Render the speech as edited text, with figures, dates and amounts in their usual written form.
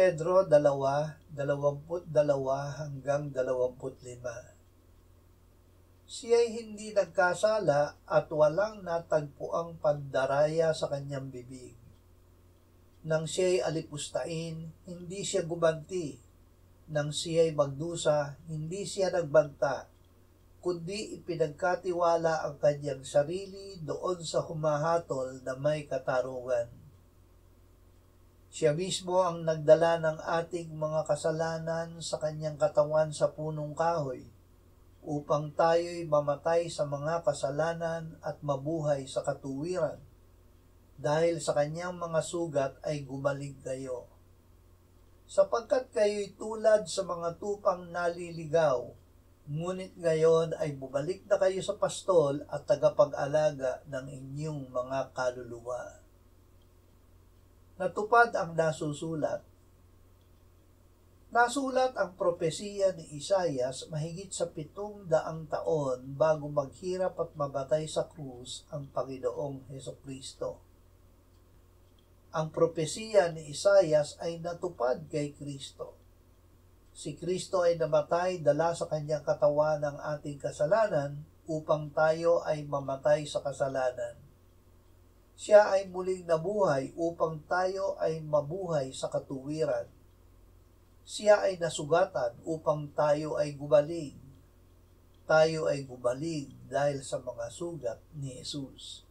Pedro 2:22-25. Siya'y hindi nagkasala at walang natagpuang pandaraya sa kanyang bibig. Nang siya'y alipustain, hindi siya gumanti. Nang siya'y magdusa, hindi siya nagbanta, kundi ipinagkatiwala ang kanyang sarili doon sa humahatol na may katarungan. Siya mismo ang nagdala ng ating mga kasalanan sa kanyang katawan sa punong kahoy, upang tayo'y mamatay sa mga kasalanan at mabuhay sa katuwiran. Dahil sa kanyang mga sugat ay gumaling kayo. Sapagkat kayo'y tulad sa mga tupang naliligaw, ngunit ngayon ay bumalik na kayo sa pastol at tagapag-alaga ng inyong mga kaluluwa. Natupad ang nasusulat. Nasulat ang propesiya ni Isaias mahigit sa 700 taon bago maghirap at mabatay sa krus ang Panginoong Hesukristo. Ang propesiya ni Isaias ay natupad kay Kristo. Si Kristo ay namatay dala sa kanyang katawan ng ating kasalanan upang tayo ay mamatay sa kasalanan. Siya ay muling nabuhay upang tayo ay mabuhay sa katuwiran. Siya ay nasugatan upang tayo ay gumaling. Tayo ay gumaling dahil sa mga sugat ni Jesus.